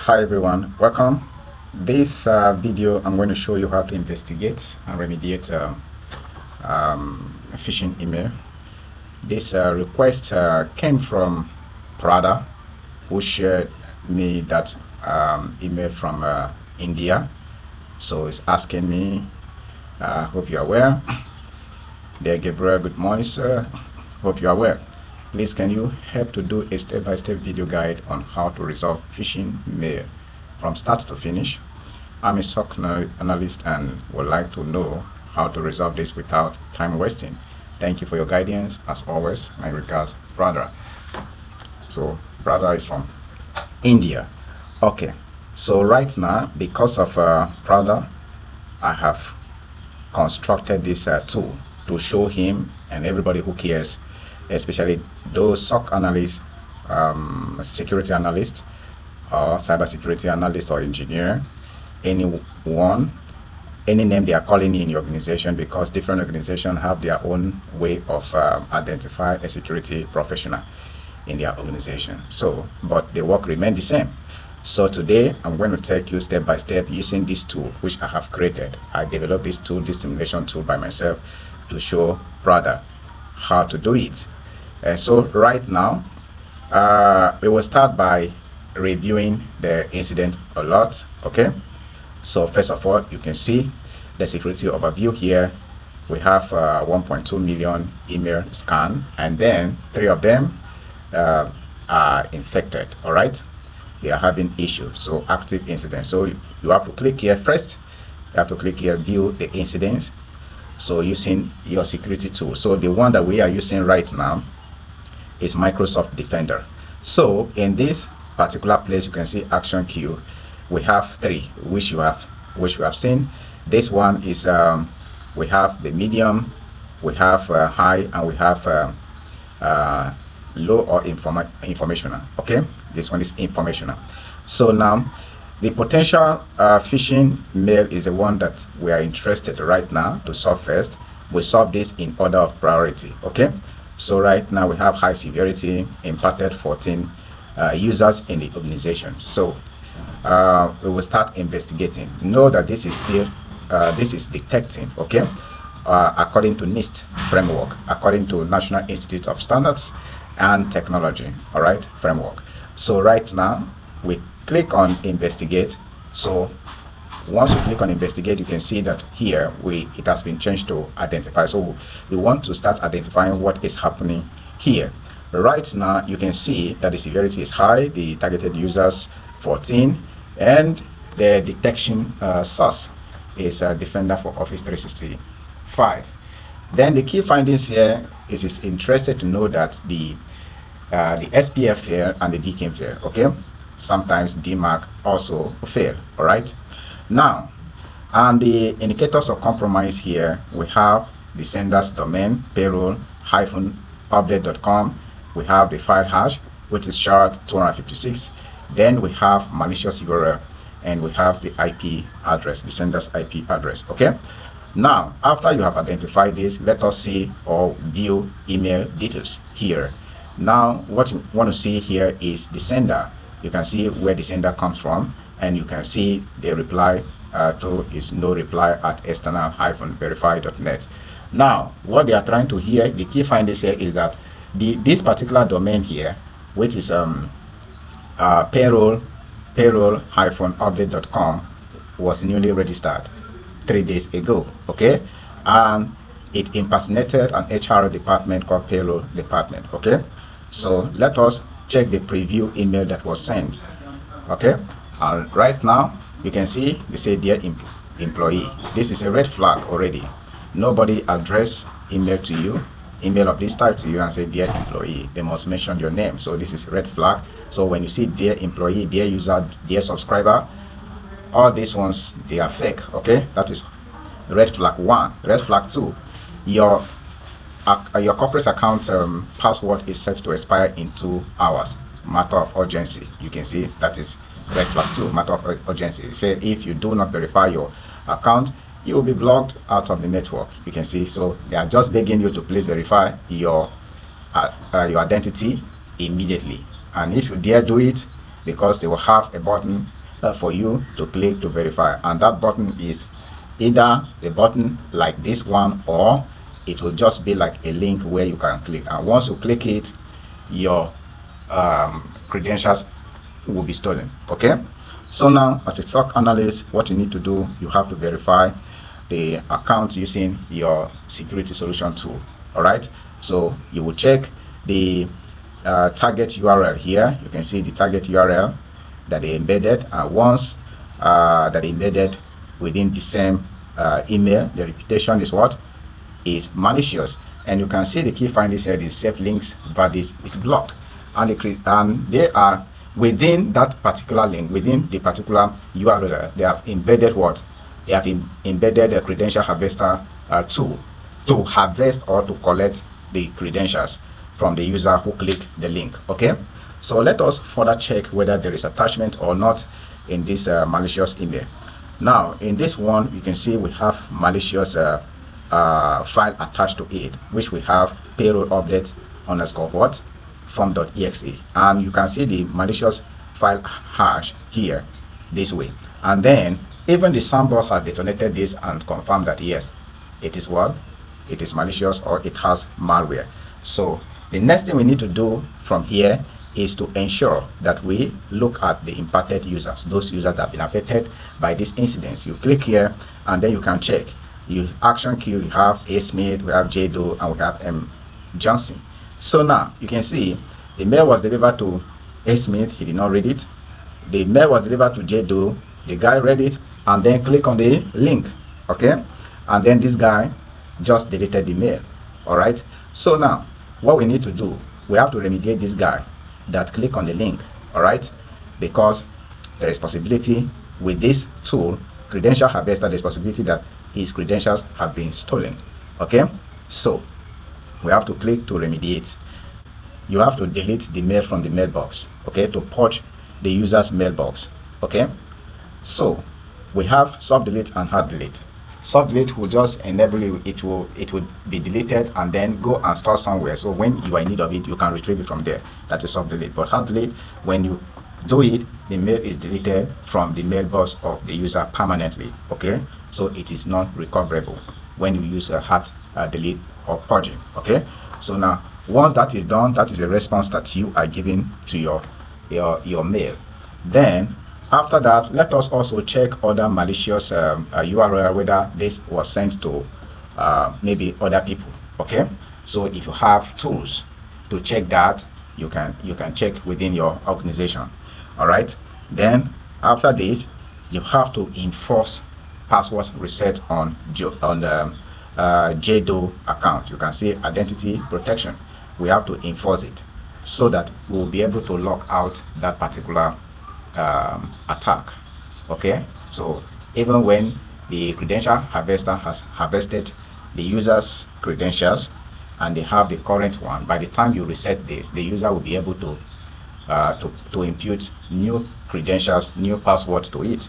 Hi everyone, welcome. This video I'm going to show you how to investigate and remediate a phishing email. This request came from Prada, who shared me that email from India. So it's asking me, hope you're aware. Dear Gabriel, good morning sir, hope you're aware. Please, can you help to do a step-by-step video guide on how to resolve phishing mail from start to finish? I'm a SOC analyst and would like to know how to resolve this without time wasting. Thank you for your guidance. As always, my regards, brother. So, brother is from India. Okay, so right now, because of brother, I have constructed this tool to show him and everybody who cares, especially those SOC analysts, security analysts, or cybersecurity analyst or engineer, anyone, any name they are calling in your organization, because different organizations have their own way of identify a security professional in their organization. So, but the work remains the same. So today I'm going to take you step by step using this tool which I have created. I developed this tool, this simulation tool by myself, to show brother how to do it. So right now we will start by reviewing the incident alert. Okay, so first of all, you can see the security overview here. We have 1.2 million email scan, and then 3 of them are infected. All right, they are having issues, so active incidents. So you have to click here first. You have to click here, view the incidents. So using your security tool, so the one that we are using right now is Microsoft Defender. So in this particular place, you can see action queue. We have 3 which you have seen. This one is we have the medium, we have high, and we have low or informational. Okay, this one is informational. So now the potential phishing mail is the one that we are interested right now to solve first. We solve this in order of priority. Okay, so right now we have high severity, impacted 14 users in the organization. So we will start investigating. Know that this is still this is detecting. Okay, according to NIST framework, according to National Institute of Standards and Technology. All right, framework. So right now we click on investigate. So once you click on investigate, you can see that here it has been changed to identify. So we want to start identifying what is happening here. Right now you can see that the severity is high, the targeted users 14, and the detection source is a Defender for Office 365. Then the key findings here is it's interested to know that the SPF fail and the DKIM fail. Okay, sometimes DMARC also fail. All right, now and the indicators of compromise here, we have the sender's domain, payroll-update.com. we have the file hash, which is shard 256. Then we have malicious URL, and we have the IP address, the sender's IP address. Okay, now after you have identified this, let us see or view email details here. Now what you want to see here is the sender. You can see where the sender comes from, and you can see the reply to is no reply at external-verify.net. Now what they are trying to hear, the key findings here is that this particular domain here, which is payroll-update.com, was newly registered 3 days ago. Okay, and it impersonated an HR department called payroll department. Okay, so let us check the preview email that was sent. Okay, and right now you can see they say dear employee. This is a red flag already. Nobody address email to you, email of this type to you and say dear employee. They must mention your name. So this is red flag. So when you see dear employee, dear user, dear subscriber, all these ones, they are fake. Okay, that is red flag 1. Red flag 2, your corporate account password is set to expire in 2 hours. Matter of urgency. You can see that is red flag 2, matter of urgency. Say if you do not verify your account, you will be blocked out of the network. You can see, so they are just begging you to please verify your identity immediately. And if you dare do it, because they will have a button for you to click to verify, and that button is either a button like this one, or it will just be like a link where you can click, and once you click it, your credentials will be stolen. Okay, so now as a SOC analyst, what you need to do, you have to verify the account using your security solution tool. All right, so you will check the target URL here. You can see the target URL that they embedded, and once that they embedded within the same email, the reputation is what is malicious. And you can see the key findings here, the safe links validate is blocked, and they are within that particular link, within the particular URL. They have embedded what? They have embedded a credential harvester tool to harvest or to collect the credentials from the user who clicked the link. Okay, so let us further check whether there is attachment or not in this malicious email. Now in this one, you can see we have malicious file attached to it, which we have payroll update underscore what form.exe, and you can see the malicious file hash here this way, and then even the sandbox has detonated this and confirmed that yes, it is what, it is malicious, or it has malware. So the next thing we need to do from here is to ensure that we look at the impacted users, those users that have been affected by this incident. You click here and then you can check. You action queue, you have A. Smith, we have J. Doe, and we have M. Johnson. So now you can see the mail was delivered to A. Smith, he did not read it. The mail was delivered to J. Doe, the guy read it and then click on the link. Okay, and then this guy just deleted the mail. All right, so now what we need to do, we have to remediate this guy that click on the link. All right, because there is possibility with this tool, credential harvester, there's possibility that his credentials have been stolen. Okay, so we have to click to remediate. You have to delete the mail from the mailbox, okay, to purge the user's mailbox. Okay, so we have soft delete and hard delete. Soft delete will just enable you, it will be deleted and then go and store somewhere, so when you are in need of it, you can retrieve it from there. That is soft delete. But hard delete, when you do it, the mail is deleted from the mailbox of the user permanently. Okay, so it is not recoverable when you use a hard delete or purging. Okay, so now once that is done, that is a response that you are giving to your mail. Then after that, let us also check other malicious URL, whether this was sent to maybe other people. Okay, so if you have tools to check that, you can check within your organization. All right, then after this, you have to enforce password reset on the JDO account. You can see identity protection. We have to enforce it so that we'll be able to lock out that particular attack. Okay, so even when the credential harvester has harvested the user's credentials and they have the current one, by the time you reset this, the user will be able to impute new credentials, new passwords to it.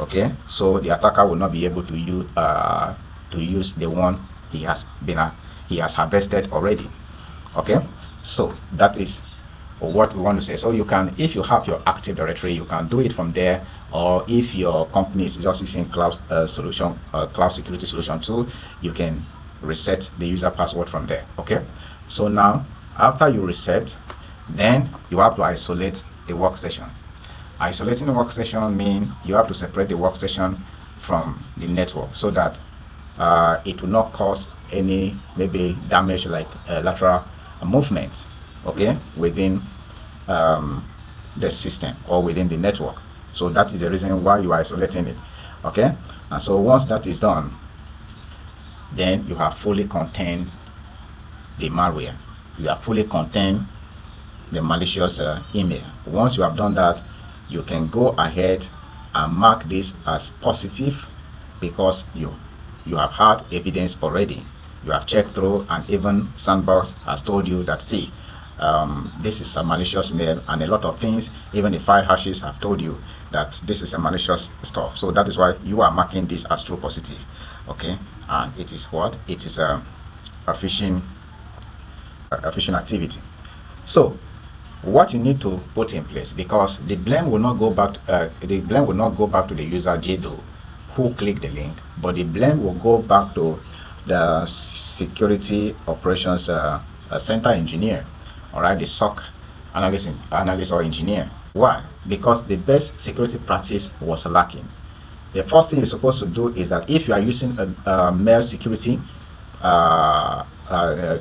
Okay, so the attacker will not be able to use the one he has harvested already. Okay, so that is what we want to say. So you can, if you have your Active Directory, you can do it from there, or if your company is just using cloud cloud security solution tool, you can reset the user password from there. Okay, so now after you reset, then you have to isolate the workstation. Isolating the workstation means you have to separate the workstation from the network so that it will not cause any maybe damage like lateral movement, okay, within the system or within the network. So that is the reason why you are isolating it. Okay, and so once that is done, then you have fully contained the malware. You have fully contained the malicious email. Once you have done that, you can go ahead and mark this as positive because you have had evidence already. You have checked through, and even Sandbox has told you that, see, this is a malicious mail, and a lot of things, even the file hashes have told you that this is a malicious stuff. So that is why you are marking this as true positive. Okay, and it is what? It is a phishing activity. So what you need to put in place, because the blame will not go back to the user JDO who clicked the link, but the blame will go back to the security operations center engineer, all right, the SOC analyst or engineer. Why? Because the best security practice was lacking. The first thing you're supposed to do is that if you are using a mail security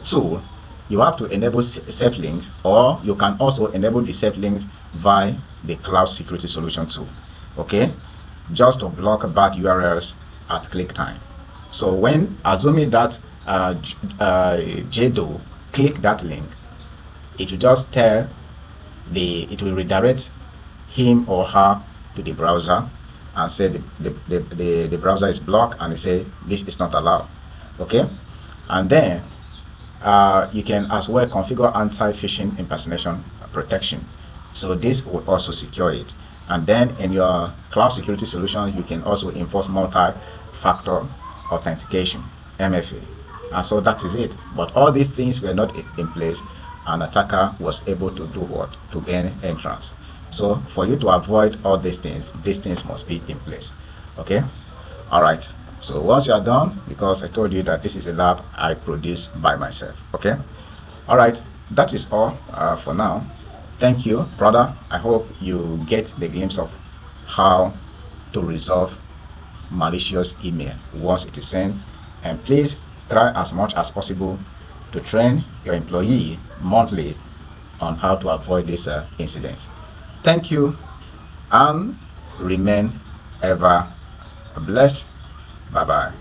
tool, you have to enable safe links, or you can also enable the safe links via the cloud security solution tool. Okay, just to block bad URLs at click time. So when assuming that JDO click that link, it will just tell it will redirect him or her to the browser and say the browser is blocked, and they say this is not allowed. Okay, and then you can as well configure anti-phishing impersonation protection, so this will also secure it. And then in your cloud security solution, you can also enforce multi-factor authentication, MFA, and so that is it. But all these things were not in place, an attacker was able to do what? To gain entrance. So for you to avoid all these things must be in place. Okay, all right. So once you are done, because I told you that this is a lab I produce by myself. Okay, all right, that is all for now. Thank you, brother. I hope you get the glimpse of how to resolve malicious email once it is sent, and please try as much as possible to train your employee monthly on how to avoid this incident. Thank you, and remain ever blessed. Bye bye.